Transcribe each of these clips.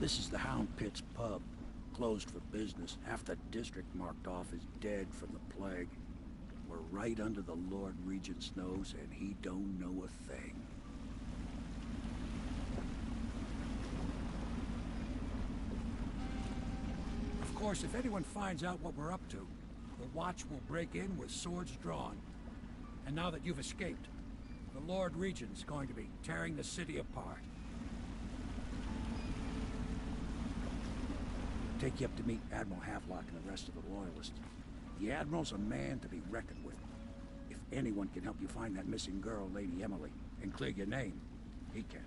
This is the Hound Pit's pub. Closed for business. Half the district marked off as dead from the plague. We're right under the Lord Regent's nose, and he don't know a thing. Of course, if anyone finds out what we're up to, the Watch will break in with swords drawn. And now that you've escaped, the Lord Regent's going to be tearing the city apart. Take you up to meet Admiral Havelock and the rest of the Loyalists. The Admiral's a man to be reckoned with. If anyone can help you find that missing girl, Lady Emily, and clear your name, he can.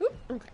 Oop, okay.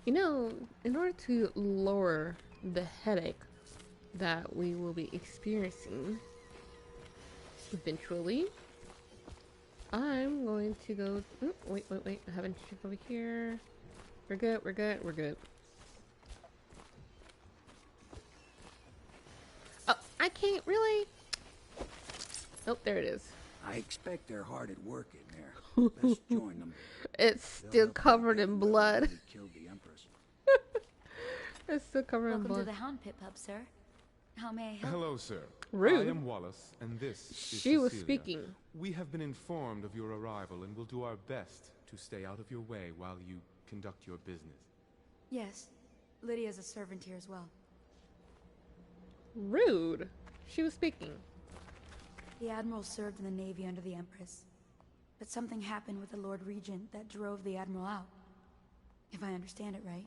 You know, in order to lower the headache that we will be experiencing eventually, I'm going to go... Oh, wait. I haven't checked over here. We're good. Oh, I can't really... Oh, there it is. I expect they're hard at work in there. Best join them. It's still covered in blood. Killed the Empress. It's still covered in blood. Welcome to the Hound Pit pub, sir. How may I help? Hello, sir. Rude. I am Wallace, and this is She was Cecilia. speaking. We have been informed of your arrival and will do our best to stay out of your way while you conduct your business. Yes. Lydia's a servant here as well. Rude. She was speaking. The Admiral served in the Navy under the Empress. But something happened with the Lord Regent that drove the Admiral out. If I understand it right.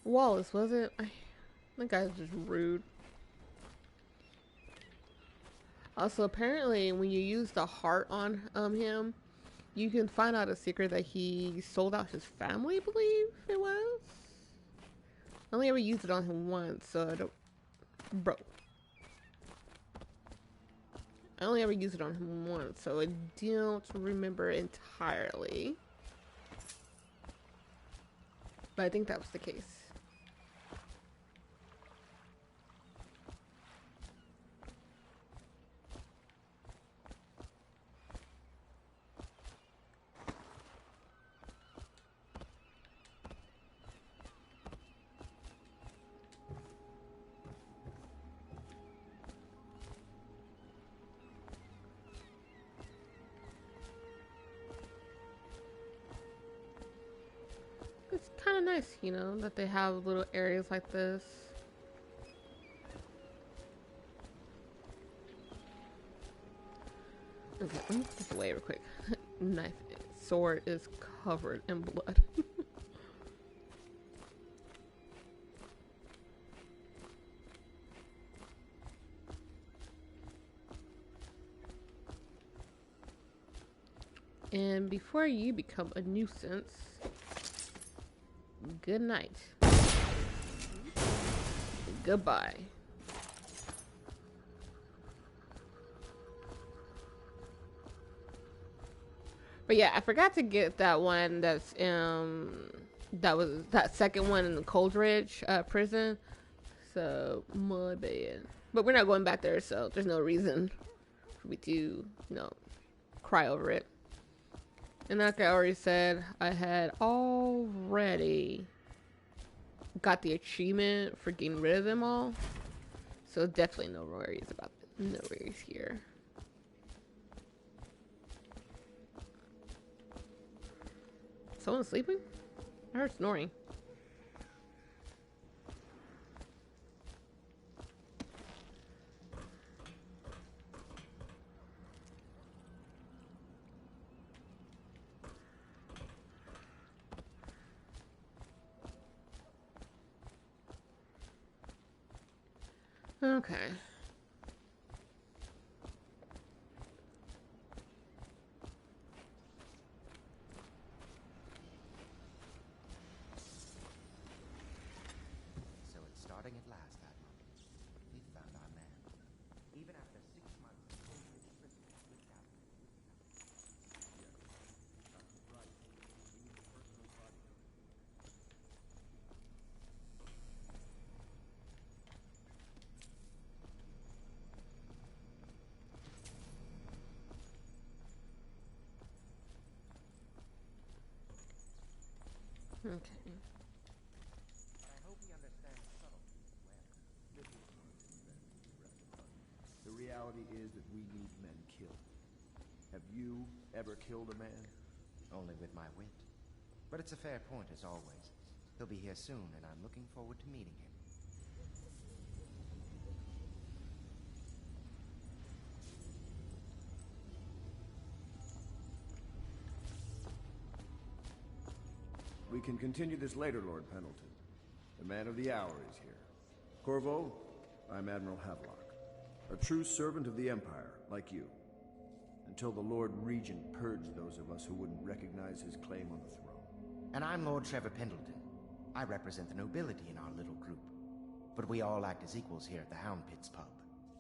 Wallace, was it? That guy's just rude. Also, apparently, when you use the heart on him, you can find out a secret that he sold out his family, I believe it was. I only ever used it on him once, so I don't... Bro. I only ever used it on him once, so I don't remember entirely. But I think that was the case. It's kind of nice, you know, that they have little areas like this. Okay, let me put this away real quick. Knife, sword is covered in blood. And before you become a nuisance, good night. Goodbye. But yeah, I forgot to get that one that's that was that second one in the Coldridge prison. So my bad. But we're not going back there, so there's no reason for me to, you know, cry over it. And like I already said, I had already got the achievement for getting rid of them all. So definitely no worries about them. No worries here. Someone sleeping? I heard snoring. Okay. So it's starting at last, Admiral. We found our man. Even after 6 months of prison without. Okay. But I hope he understands subtlety as well. The reality is that we need men killed. Have you ever killed a man? Only with my wit. But it's a fair point, as always. He'll be here soon, and I'm looking forward to meeting him. We can continue this later, Lord Pendleton. The man of the hour is here. Corvo, I'm Admiral Havelock. A true servant of the Empire, like you. Until the Lord Regent purged those of us who wouldn't recognize his claim on the throne. And I'm Lord Trevor Pendleton. I represent the nobility in our little group. But we all act as equals here at the Hound Pits pub.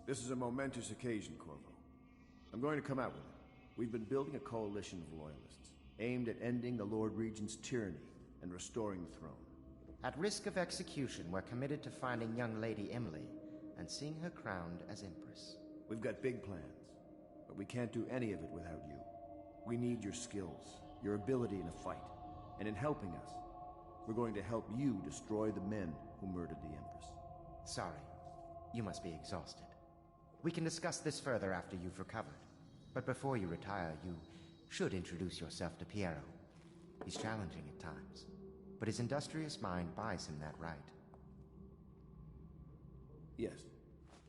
This is a momentous occasion, Corvo. I'm going to come out with it. We've been building a coalition of loyalists, aimed at ending the Lord Regent's tyranny and restoring the throne. At risk of execution, we're committed to finding young Lady Emily and seeing her crowned as Empress. We've got big plans, but we can't do any of it without you. We need your skills, your ability in a fight, and in helping us, we're going to help you destroy the men who murdered the Empress. Sorry, you must be exhausted. We can discuss this further after you've recovered. But before you retire, you should introduce yourself to Piero. He's challenging at times, but his industrious mind buys him that right. Yes,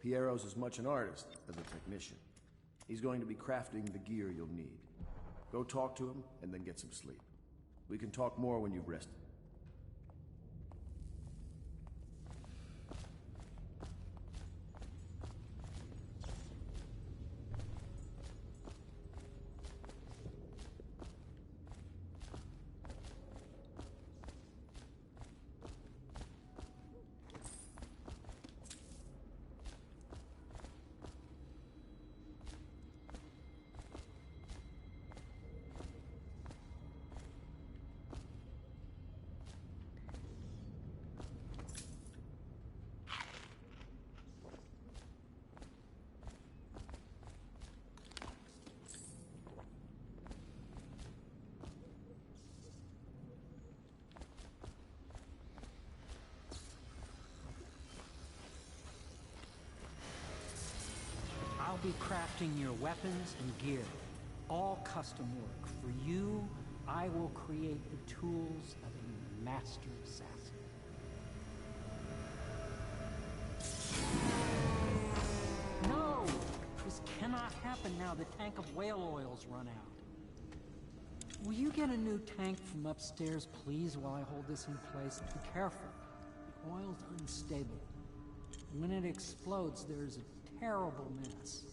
Piero's as much an artist as a technician. He's going to be crafting the gear you'll need. Go talk to him, and then get some sleep. We can talk more when you've rested. I'll be crafting your weapons and gear. All custom work. For you, I will create the tools of a master assassin. No! This cannot happen now. The tank of whale oil's run out. Will you get a new tank from upstairs, please, while I hold this in place? Be careful. The oil's unstable. When it explodes, there's a terrible mess.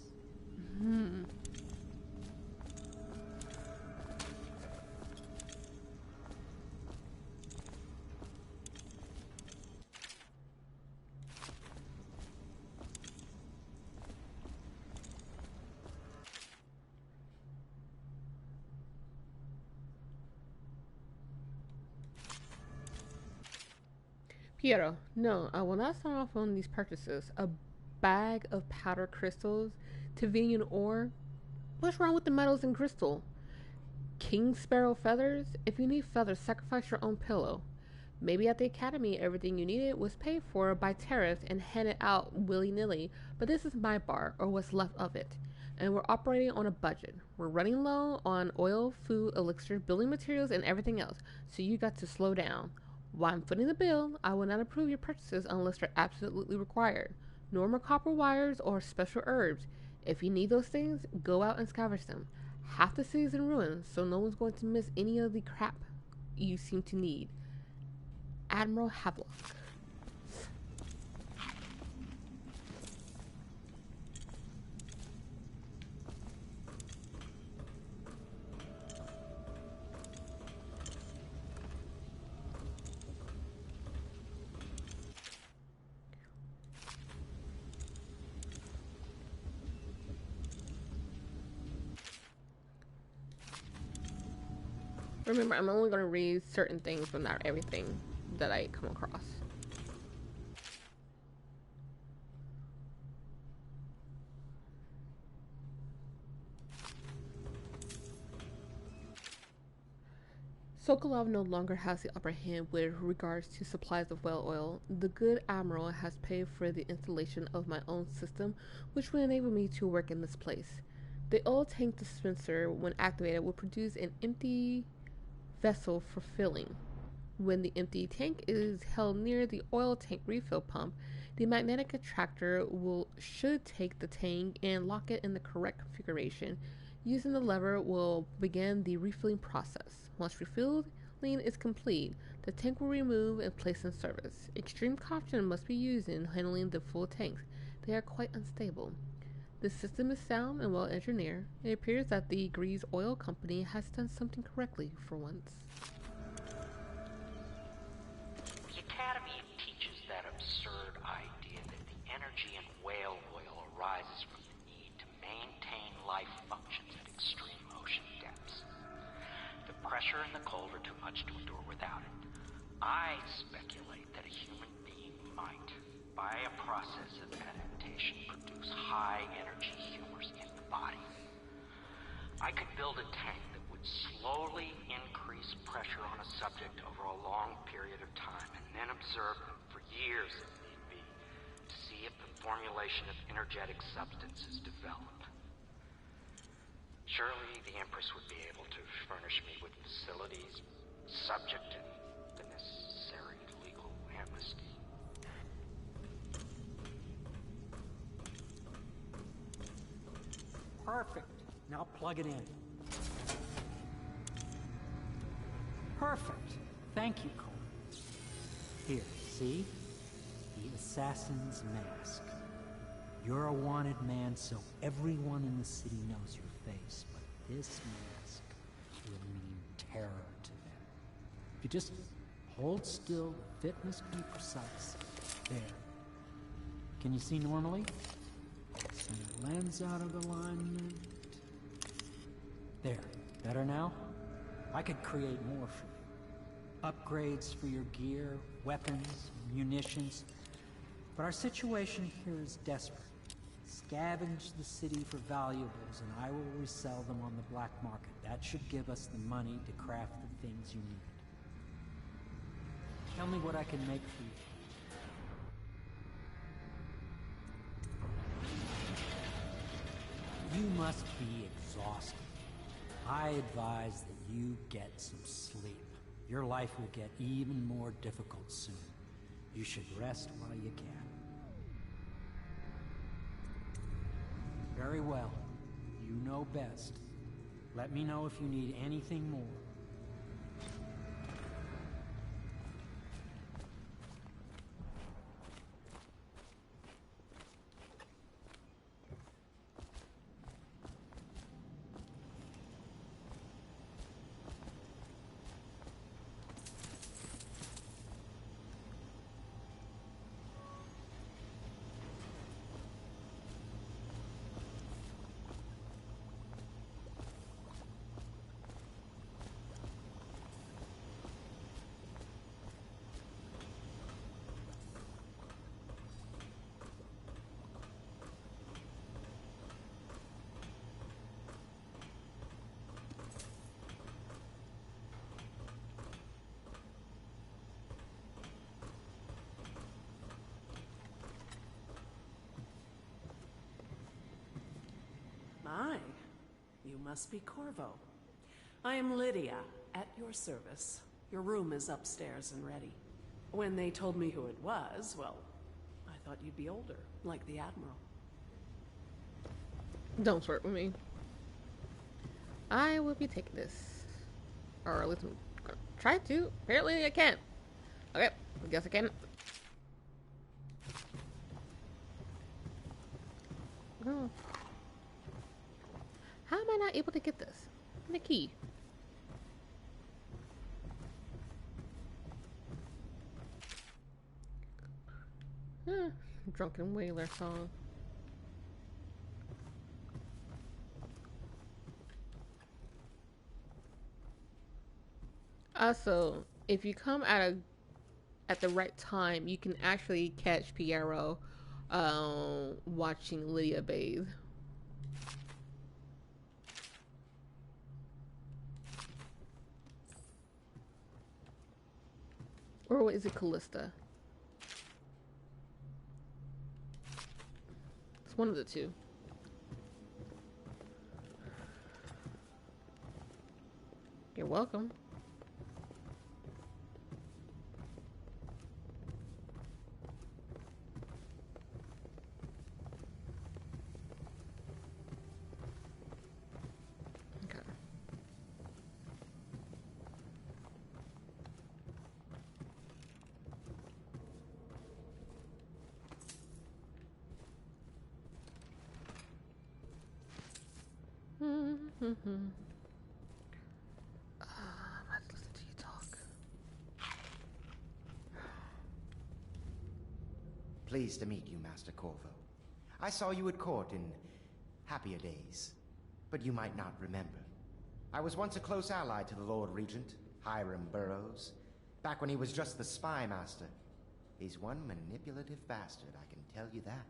Piero, no, I will not sign off on these purchases. A bag of powder crystals, Tavian ore. What's wrong with the metals and crystal? King sparrow feathers? If you need feathers, sacrifice your own pillow. Maybe at the academy, everything you needed was paid for by tariffs and handed out willy-nilly, but this is my bar, or what's left of it. And we're operating on a budget. We're running low on oil, food, elixir, building materials, and everything else, so you got to slow down. While I'm footing the bill, I will not approve your purchases unless they're absolutely required. No more copper wires or special herbs. If you need those things, go out and scavenge them. Half the city's in ruins, so no one's going to miss any of the crap you seem to need. Admiral Havelock. Remember, I'm only going to read certain things, but not everything that I come across. Sokolov no longer has the upper hand with regards to supplies of whale oil. The good admiral has paid for the installation of my own system, which will enable me to work in this place. The oil tank dispenser, when activated, will produce an empty vessel for filling. When the empty tank is held near the oil tank refill pump, the magnetic attractor should take the tank and lock it in the correct configuration. Using the lever will begin the refilling process. Once refilling is complete, the tank will remove and place in service. Extreme caution must be used in handling the full tanks. They are quite unstable. The system is sound and well engineered. It appears that the Grease Oil Company has done something correctly for once. The Academy teaches that absurd idea that the energy in whale oil arises from the need to maintain life functions at extreme ocean depths. The pressure and the cold are too much to endure without it. I speculate that a human being might, by a process of adaptation, produce high-energy humors in the body. I could build a tank that would slowly increase pressure on a subject over a long period of time, and then observe them for years if need be, to see if the formulation of energetic substances develop. Surely the Empress would be able to furnish me with facilities subject to the necessary legal amnesty. Perfect. Now plug it in. Perfect. Thank you, Cole. Here, see? The assassin's mask. You're a wanted man, so everyone in the city knows your face, but this mask will mean terror to them. If you just hold still, the fit must be precise. There. Can you see normally? Send the lens out of alignment. There. Better now? I could create more for you. Upgrades for your gear, weapons, munitions. But our situation here is desperate. Scavenge the city for valuables, and I will resell them on the black market. That should give us the money to craft the things you need. Tell me what I can make for you. You must be exhausted. I advise that you get some sleep. Your life will get even more difficult soon. You should rest while you can. Very well. You know best. Let me know if you need anything more. Aye. You must be Corvo. I am Lydia, at your service. Your room is upstairs and ready. When they told me who it was, well, I thought you'd be older, like the Admiral. Don't flirt with me. I will be taking this. Or at least I'm gonna try to. Apparently I can't. Okay, I guess I can. Oh. How am I not able to get this? The key. Drunken Whaler song. Also, if you come at the right time, you can actually catch Piero watching Lydia bathe. Or is it Callista? It's one of the two. You're welcome. Okay. Let's listen to you talk. Pleased to meet you, Master Corvo. I saw you at court in happier days, but you might not remember. I was once a close ally to the Lord Regent, Hiram Burroughs, back when he was just the spy master. He's one manipulative bastard, I can tell you that.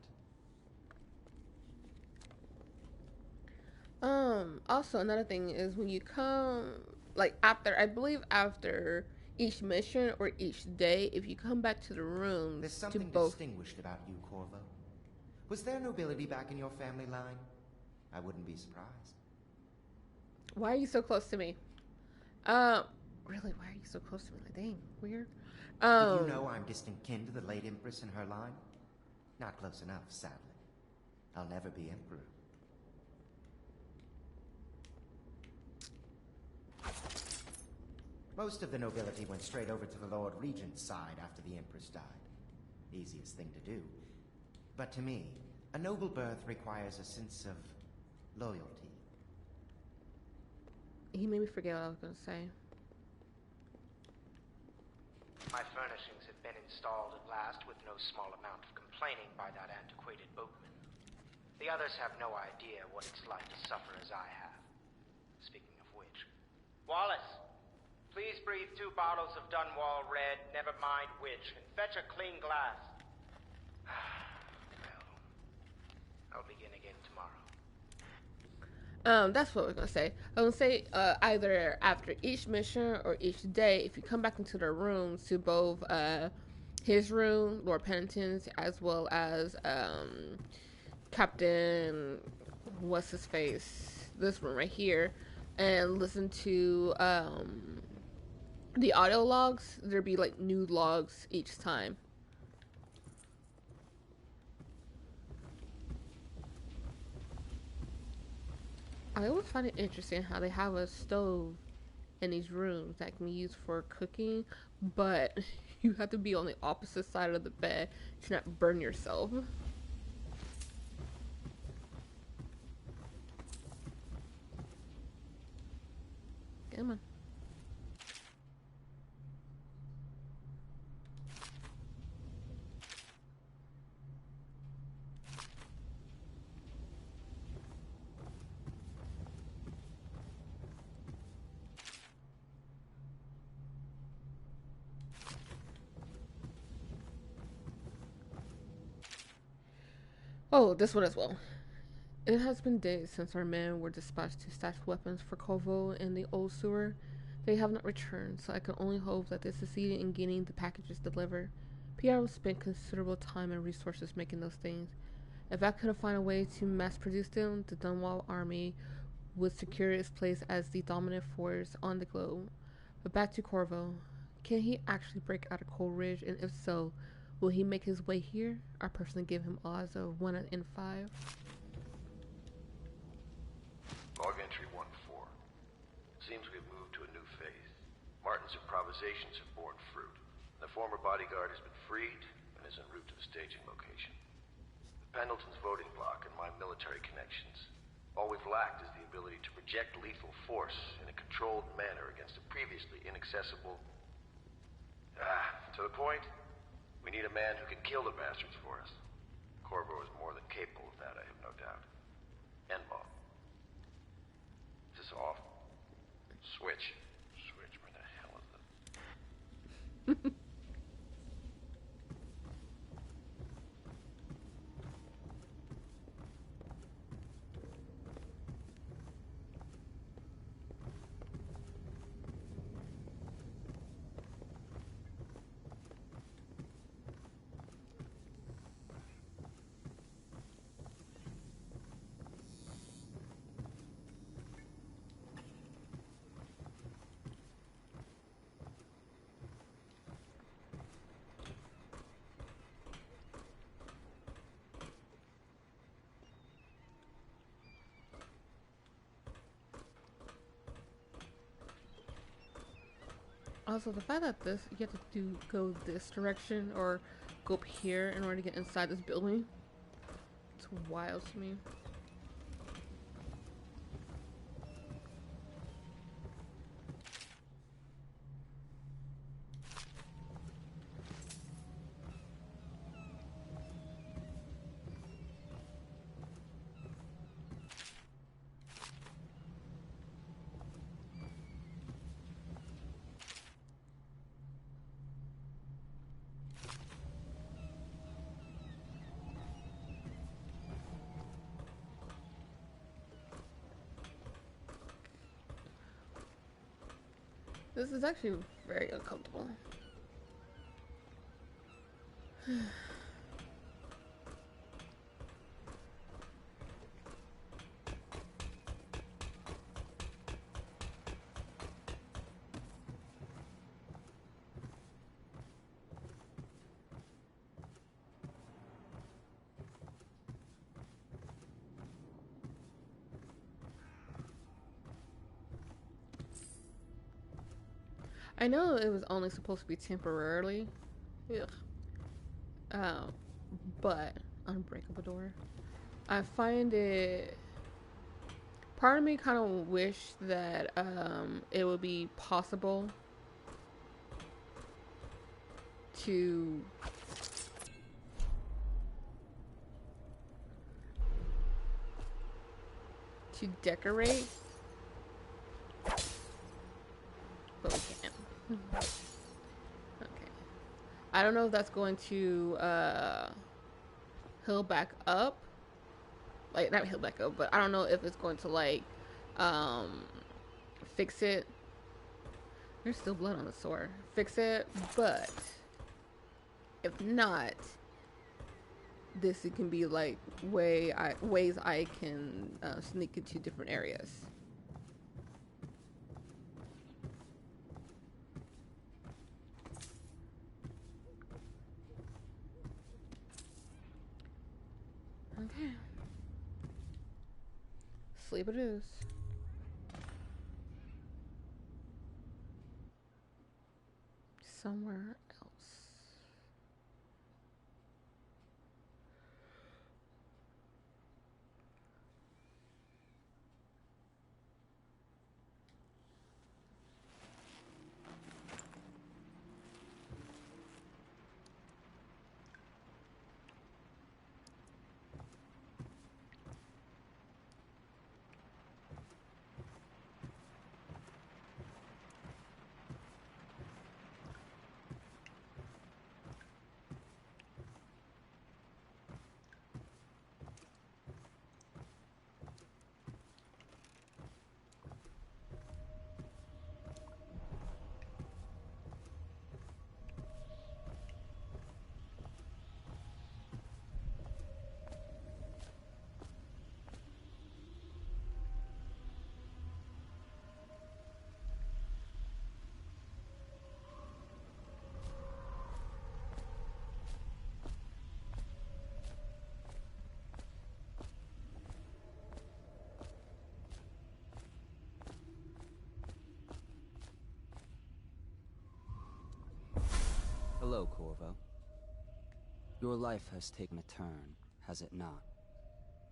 Also another thing is when you come, like after, I believe after each mission or each day, if you come back to the room, there's something distinguished about you, Corvo. Was there nobility back in your family line? I wouldn't be surprised. Why are you so close to me? Really, why are you so close to me? Like, dang, weird. Did you know I'm distant kin to the late Empress and her line? Not close enough, sadly. I'll never be Emperor. Most of the nobility went straight over to the Lord Regent's side after the Empress died. Easiest thing to do. But to me, a noble birth requires a sense of loyalty. He made me forget what I was going to say. My furnishings have been installed at last with no small amount of complaining by that antiquated boatman. The others have no idea what it's like to suffer as I have. Speaking of which, Wallace, please breathe 2 bottles of Dunwall Red, never mind which, and fetch a clean glass. Well, I'll begin again tomorrow. That's what I was gonna say. I was gonna say either after each mission or each day, if you come back into the rooms to both his room, Lord Pennington's, as well as Captain what's his face, this room right here, and listen to the audio logs, there'd be like new logs each time. I always find it interesting how they have a stove in these rooms that can be used for cooking, but you have to be on the opposite side of the bed to not burn yourself. Come on. Oh, this one as well. It has been days since our men were dispatched to stash weapons for Corvo in the old sewer. They have not returned, so I can only hope that they succeeded in getting the packages delivered. Piero spent considerable time and resources making those things. If I could find a way to mass produce them, the Dunwall army would secure its place as the dominant force on the globe. But back to Corvo. Can he actually break out of Cold Ridge? And if so, will he make his way here? I personally give him odds of 1 in 5. Log entry 1-4. Seems we've moved to a new phase. Martin's improvisations have borne fruit. The former bodyguard has been freed and is en route to the staging location. The Pendleton's voting bloc and my military connections. All we've lacked is the ability to project lethal force in a controlled manner against a previously inaccessible... to the point, we need a man who can kill the bastards for us. Corvo is more than capable of that, I have no doubt. N-Bomb. Is this off? Switch. Switch, where the hell is it? Also, the fact that you have to go this direction or go up here in order to get inside this building, it's wild to me. This is actually very uncomfortable. I know it was only supposed to be temporarily. Ugh. But unbreakable door. I find it. Part of me kind of wish that it would be possible to decorate, but we can't. Okay. I don't know if that's going to heal back up. Like, not heal back up, but I don't know if it's going to, like, fix it. There's still blood on the sword. Fix it, but if not, this it can be, like, ways I can sneak into different areas. Okay. Sleep it is. Somewhere else. Hello, Corvo. Your life has taken a turn, has it not?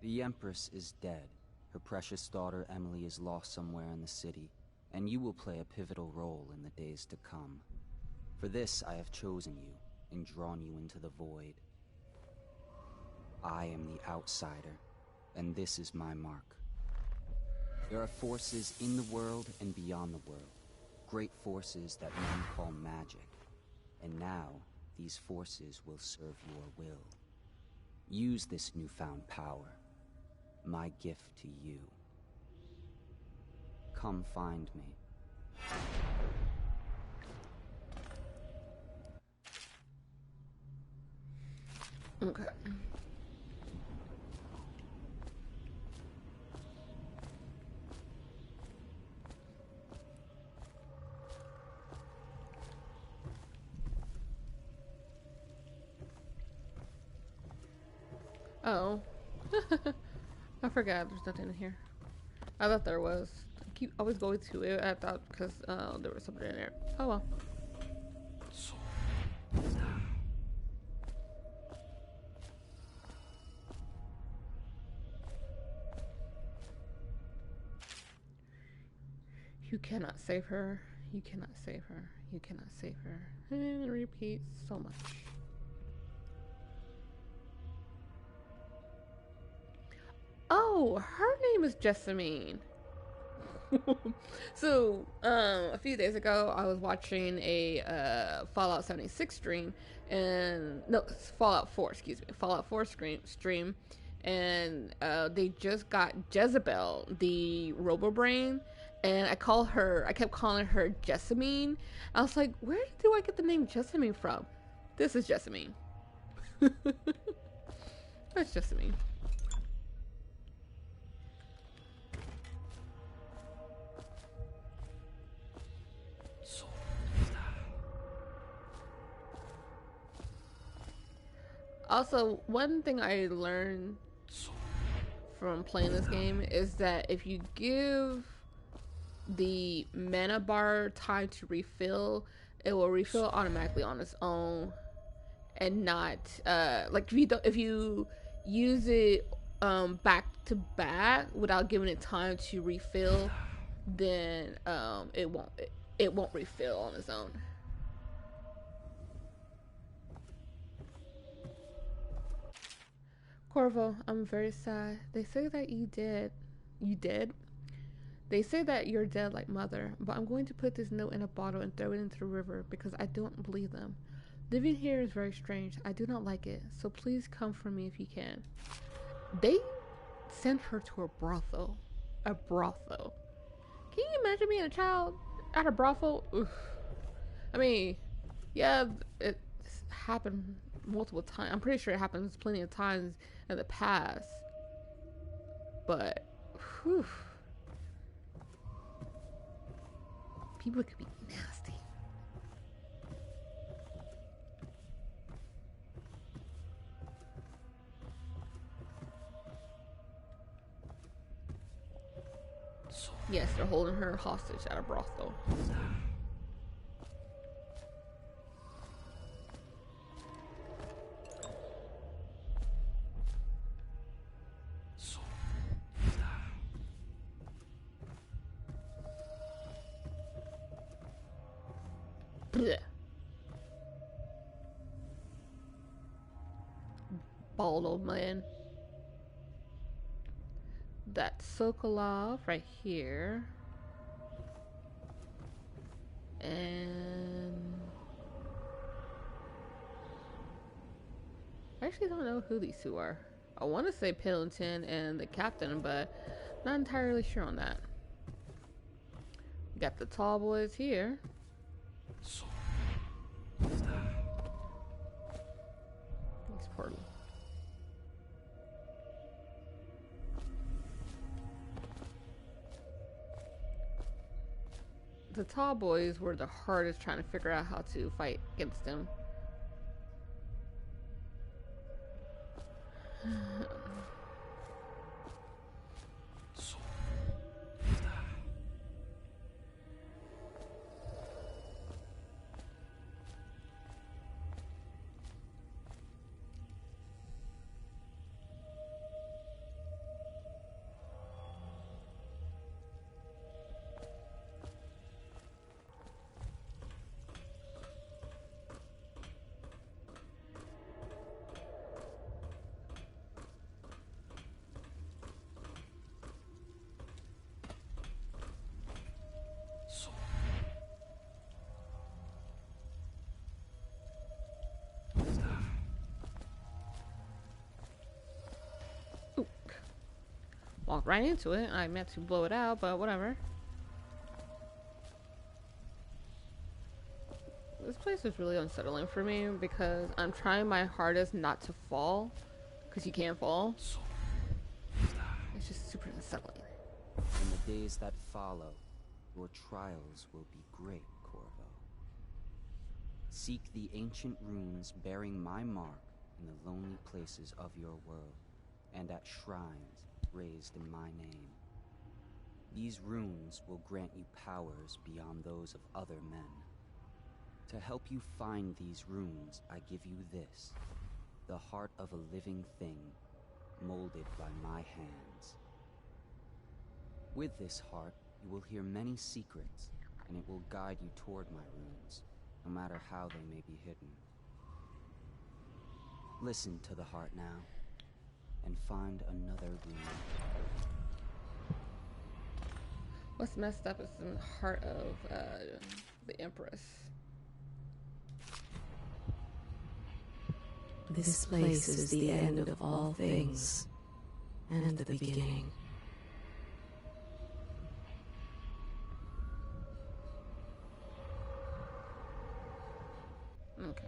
The Empress is dead. Her precious daughter Emily is lost somewhere in the city, and you will play a pivotal role in the days to come. For this, I have chosen you and drawn you into the void. I am the outsider, and this is my mark. There are forces in the world and beyond the world, great forces that men call magic. And now, these forces will serve your will. Use this newfound power, my gift to you. Come find me. Okay. Oh. I forgot there's nothing in here. I thought there was. I keep always going to it. I thought because there was something in there. Oh well. You cannot save her. You cannot save her. You cannot save her. And it repeats so much. Oh, her name is Jessamine. So, a few days ago, I was watching a Fallout 76 stream, and no, Fallout 4, excuse me, Fallout 4 stream, and they just got Jezebel, the Robobrain, and I kept calling her Jessamine. I was like, where do I get the name Jessamine from? This is Jessamine. That's Jessamine. Also, one thing I learned from playing this game is that if you give the mana bar time to refill, it will refill automatically on its own, and not like if you use it back to back without giving it time to refill, then it won't refill on its own. Corvo, I'm very sad. They say that you did. You did? They say that you're dead like Mother, but I'm going to put this note in a bottle and throw it into the river because I don't believe them. Living here is very strange. I do not like it, so please come for me if you can. They sent her to a brothel. A brothel. Can you imagine being a child at a brothel? Oof. I mean, yeah, it happened multiple times. I'm pretty sure it happens plenty of times in the past. But, whew. People could be nasty. Yes, they're holding her hostage at a brothel. Blech. Bald old man. That's Sokolov right here. And I actually don't know who these two are. I want to say Pendleton and the captain, but not entirely sure on that. We got the tall boys here. Thanks, Portal. The tall boys were the hardest trying to figure out how to fight against them. walked right into it. I meant to blow it out, but whatever. This place is really unsettling for me because I'm trying my hardest not to fall, because you can't fall. It's just super unsettling. In the days that follow, your trials will be great, Corvo. Seek the ancient runes bearing my mark in the lonely places of your world, and at shrines raised in my name. These runes will grant you powers beyond those of other men. To help you find these runes, I give you this, the heart of a living thing, molded by my hands. With this heart, you will hear many secrets, and it will guide you toward my runes, no matter how they may be hidden. Listen to the heart now, and find another rune. What's messed up is the heart of the Empress. This place is the end of all things, and the beginning. Okay.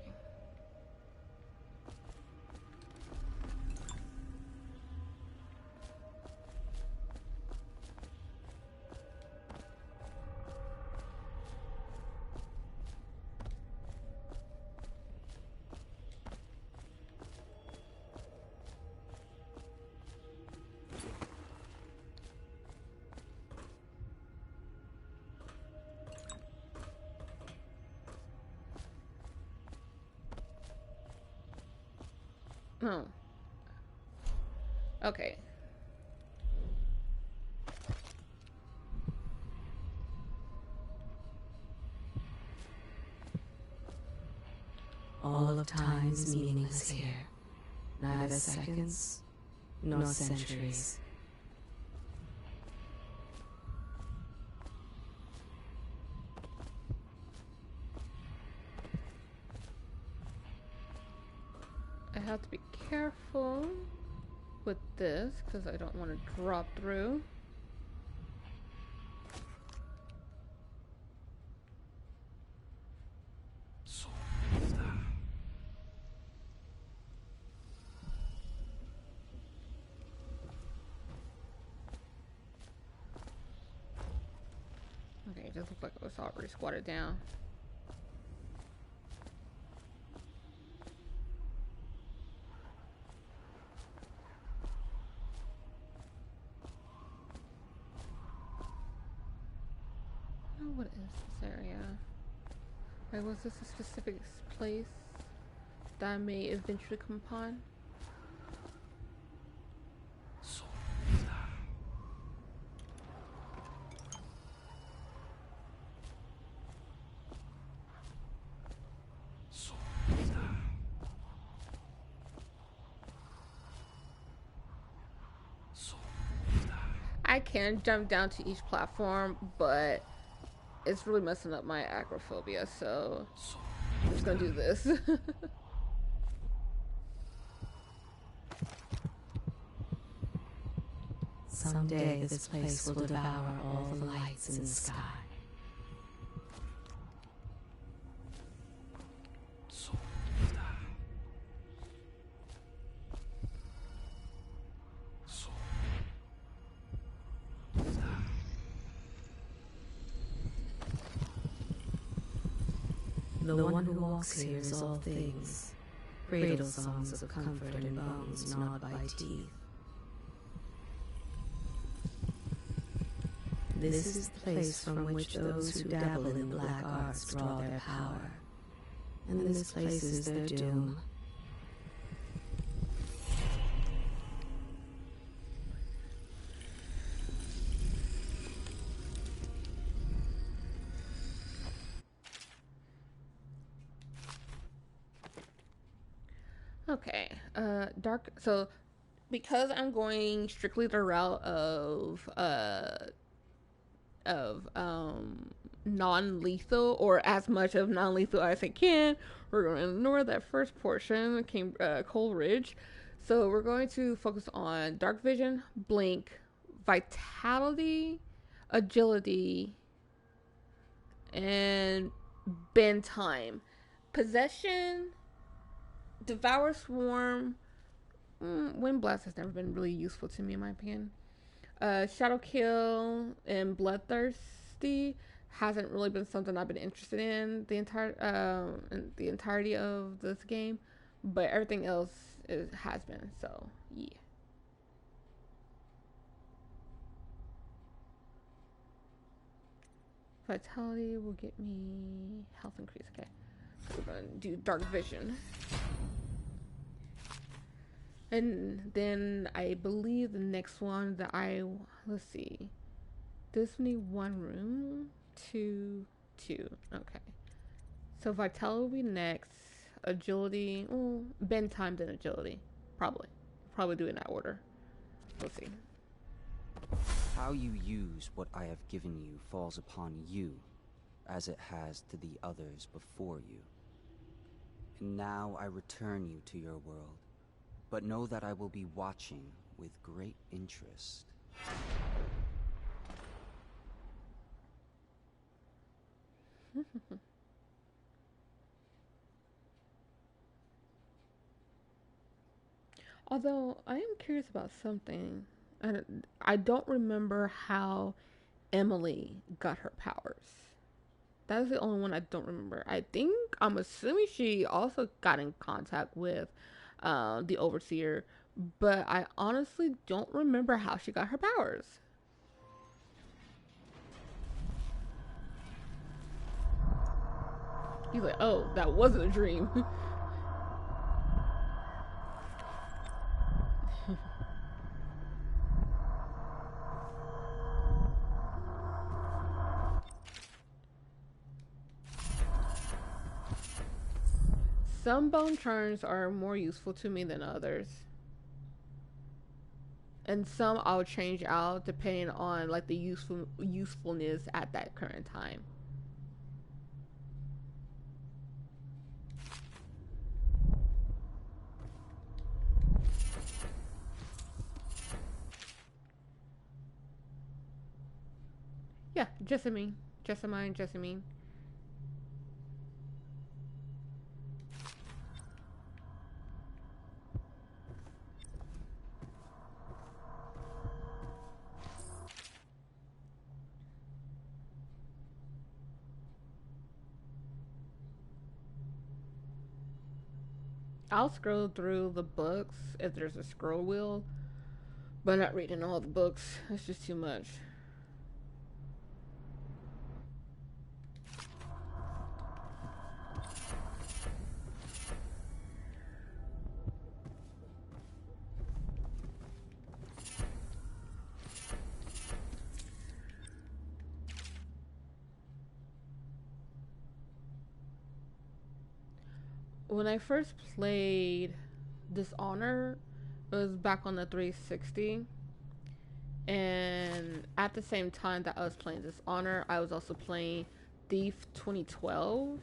Oh. Okay. All of time's meaningless here. Neither seconds, nor centuries. I have to be careful with this because I don't want to drop through. Okay, it does look like it was already squatted down. What is this area? Like, was this a specific place that I may eventually come upon? I can jump down to each platform, but it's really messing up my acrophobia, so I'm just gonna do this. Someday this place will devour all the lights in the sky. The one who walks here is all things. Cradle songs of comfort and bones gnawed by teeth. This is the place from which those who dabble in the black arts draw their power. And this place is their doom. Okay, dark. So, because I'm going strictly the route of non-lethal, or as much of non-lethal as I can, we're going to ignore that first portion, Cold Ridge. So we're going to focus on dark vision, blink, vitality, agility, and bend time. Possession, devour swarm. Wind blast has never been really useful to me in my opinion. Shadow kill and bloodthirsty hasn't really been something I've been interested in the entirety of this game, but everything else has been. So yeah. Vitality will get me health increase. Okay, so we're gonna do dark vision. And then I believe the next one that let's see. This we need 1 room, 2. Okay. So vitality will be next. Agility, bend time then agility. Probably do it in that order. Let's see. How you use what I have given you falls upon you, as it has to the others before you. And now I return you to your world. But know that I will be watching with great interest. Although I am curious about something. I don't remember how Emily got her powers. That is the only one I don't remember. I'm assuming she also got in contact with the Overseer, but I honestly don't remember how she got her powers. He's like, oh, that wasn't a dream. Some bone charms are more useful to me than others. And some I'll change out depending on like the usefulness at that current time. Yeah, Jessamine. I'll scroll through the books if there's a scroll wheel, but not reading all the books. It's just too much. When I first played Dishonored, it was back on the 360, and at the same time that I was playing Dishonored, I was also playing Thief 2012,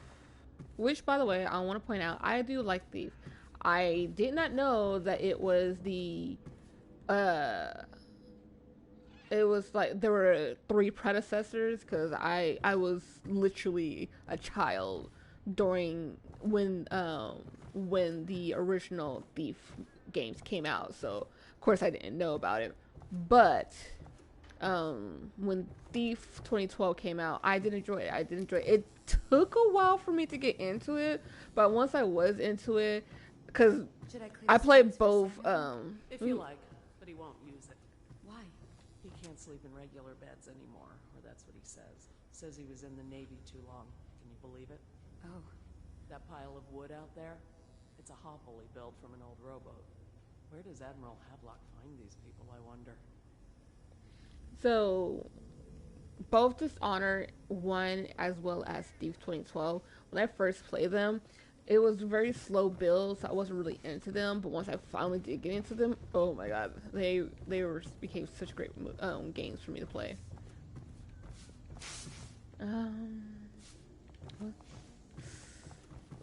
which, by the way, I want to point out, I do like Thief. I did not know that it was it was like there were 3 predecessors, because I was literally a child during when the original Thief games came out, so of course I didn't know about it. But when Thief 2012 came out, I did enjoy it. It took a while for me to get into it, but once I was into it, because I played both. If you like, but he won't use it. Why? He can't sleep in regular beds anymore, or that's what he says. Says he was in the Navy too long. Can you believe it? Oh. That pile of wood out there? It's a hovel he built from an old rowboat. Where does Admiral Havelock find these people, I wonder? So, both Dishonored 1 as well as Thief 2012, when I first played them, it was very slow builds, so I wasn't really into them, but once I finally did get into them, oh my god, they became such great games for me to play.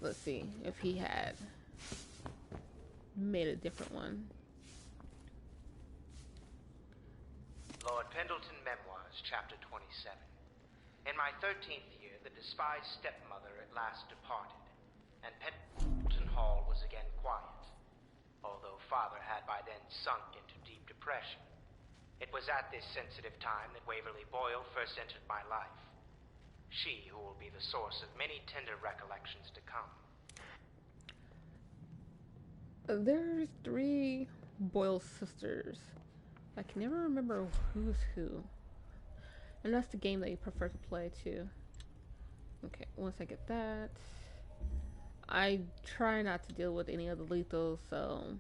Let's see if he had made a different one. Lord In my 13th year, the despised stepmother at last departed, and Pendleton Hall was again quiet, although Father had by then sunk into deep depression. It was at this sensitive time that Waverly Boyle first entered my life. She who will be the source of many tender recollections to come. There's 3 Boyle sisters. I can never remember who's who. And that's the game that you prefer to play too. Okay, once I get that, I try not to deal with any of the lethals, so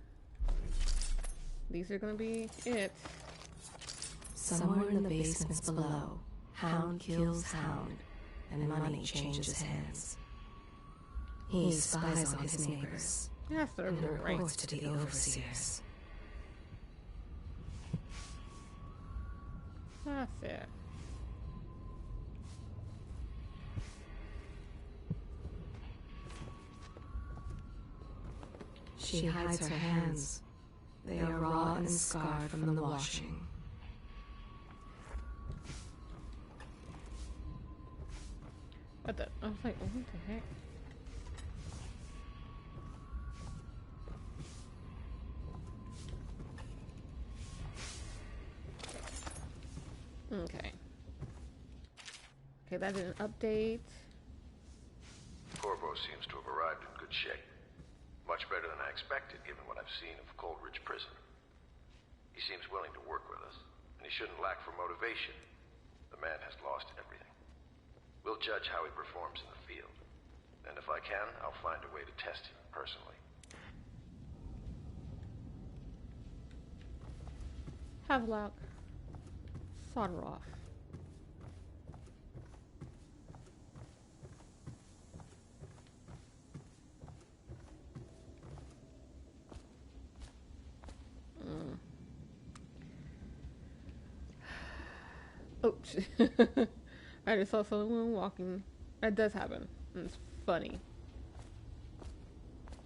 these are gonna be it. Somewhere in the basements below, Hound kills Hound, and money changes hands. He spies on his neighbors, Yes, they're and right. reports to the overseers. That's it. She hides her hands. They are raw and scarred from the washing. I was like, what the heck? Okay. Okay, that did an update. Corvo seems to have arrived in good shape. Much better than I expected, given what I've seen of Coldridge Prison. He seems willing to work with us, and he shouldn't lack for motivation. The man has lost everything. We'll judge how he performs in the field. And if I can, I'll find a way to test him personally. Havelock. Solder off. Oops. I just saw someone walking. That does happen. It's funny.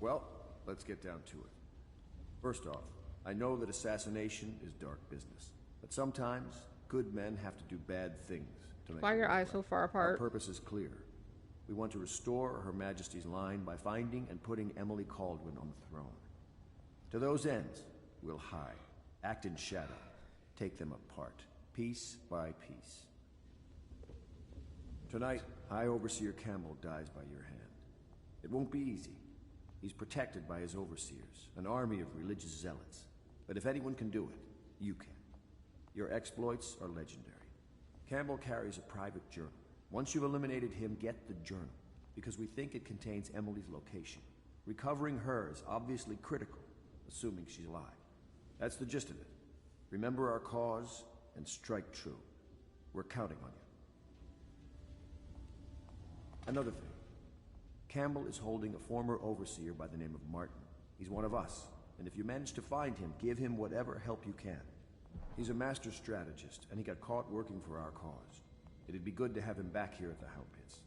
Well, let's get down to it. First off, I know that assassination is dark business, but sometimes good men have to do bad things to make. Why are your it eyes right. so far Our apart? purpose is clear. We want to restore Her Majesty's line by finding and putting Emily Kaldwin on the throne. To those ends, we'll hide, act in shadow, take them apart, piece by piece. Tonight, High Overseer Campbell dies by your hand. It won't be easy. He's protected by his overseers, an army of religious zealots. But if anyone can do it, you can. Your exploits are legendary. Campbell carries a private journal. Once you've eliminated him, get the journal, because we think it contains Emily's location. Recovering her is obviously critical, assuming she's alive. That's the gist of it. Remember our cause and strike true. We're counting on you. Another thing. Campbell is holding a former overseer by the name of Martin. He's one of us, and if you manage to find him, give him whatever help you can. He's a master strategist, and he got caught working for our cause. It'd be good to have him back here at the How Pits.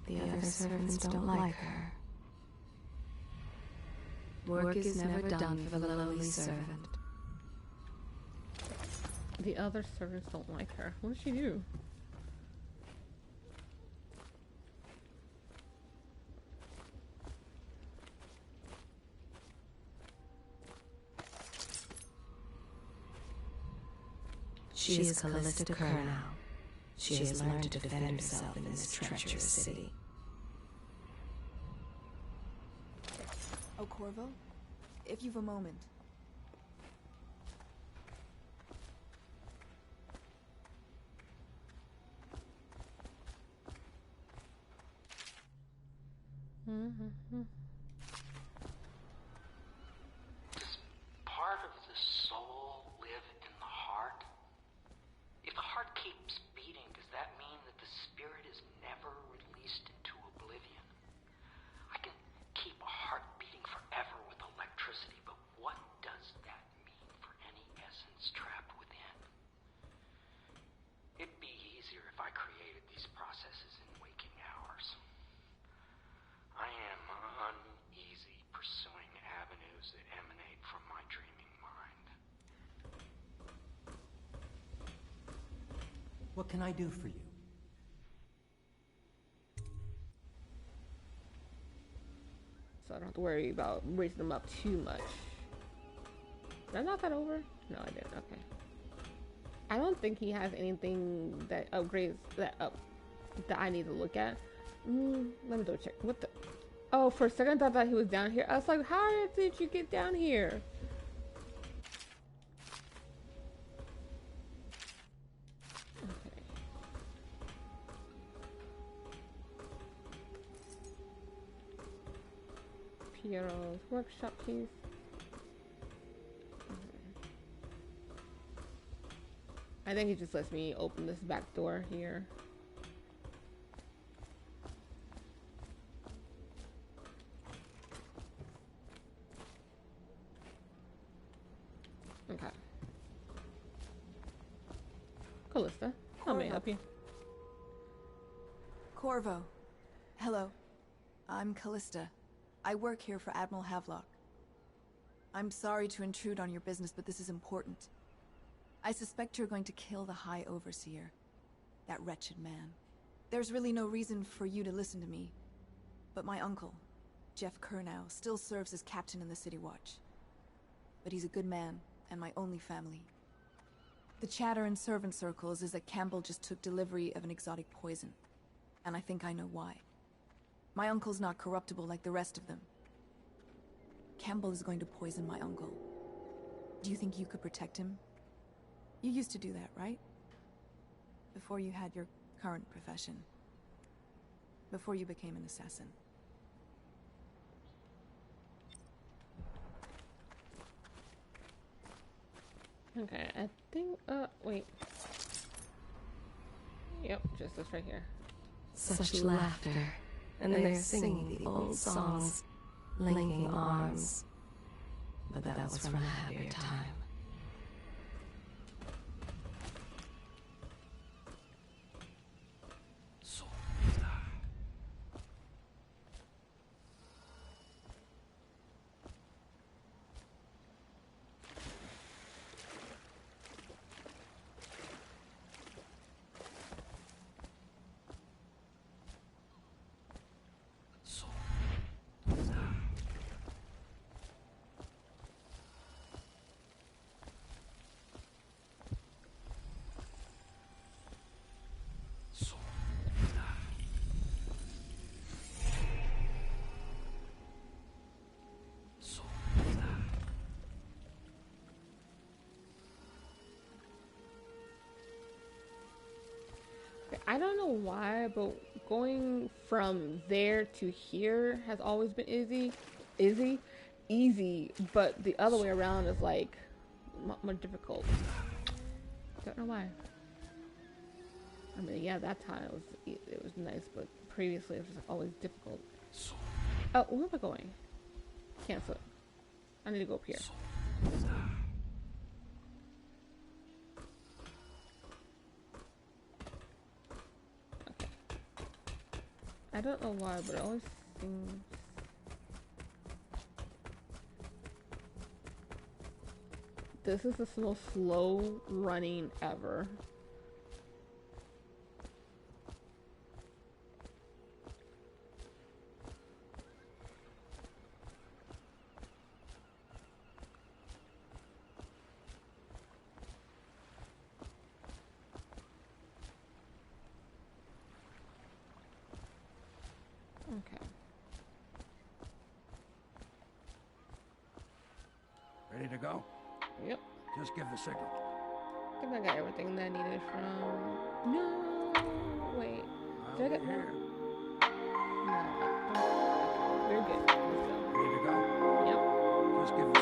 The other servants don't like her. Work is never done for the lowly servant. The other servants don't like her. What did she do? She is Callista Kernow. She has learned to defend herself in this treacherous city. Oh, Corvo? If you've a moment. Does part of the soul live in the heart? If the heart keeps beating, does that mean that the spirit is never released into oblivion? I can keep a heart beating forever with electricity, but what does that mean for any essence trapped within? It'd be easier if I created these processes in waking hours. What can I do for you? So I don't have to worry about raising them up too much. Did I knock that over? No, I didn't. Okay. I don't think he has anything that upgrades that I need to look at. Let me double check. What the? Oh, for a second I thought he was down here. I was like, how did you get down here? Okay. Piero's workshop keys. I think he just lets me open this back door here. Okay. Callista, how may I help you? Corvo. Hello. I'm Callista. I work here for Admiral Havelock. I'm sorry to intrude on your business, but this is important. I suspect you're going to kill the High Overseer. That wretched man. There's really no reason for you to listen to me. But my uncle, Jeff Kernow, still serves as captain in the City Watch. But he's a good man, and my only family. The chatter in servant circles is that Campbell just took delivery of an exotic poison. And I think I know why. My uncle's not corruptible like the rest of them. Campbell is going to poison my uncle. Do you think you could protect him? You used to do that, right? Before you had your current profession. Before you became an assassin. Okay, I think, wait. Yep, just this right here. Such laughter, and they're singing the old songs, linking arms. But that was from a happier time. I don't know why, but going from there to here has always been easy, but the other way around is like more difficult. Don't know why. I mean, yeah, that time it was nice, but previously it was always difficult. Oh, where am I going? Cancel it. I need to go up here. I don't know why, but it always seems... This is the most slow running ever. Okay. Ready to go? Yep. Just give the signal. I think I got everything that I needed from... No! Wait. Did I get more? No. We're good. Let's go. Ready to go? Yep. Just give the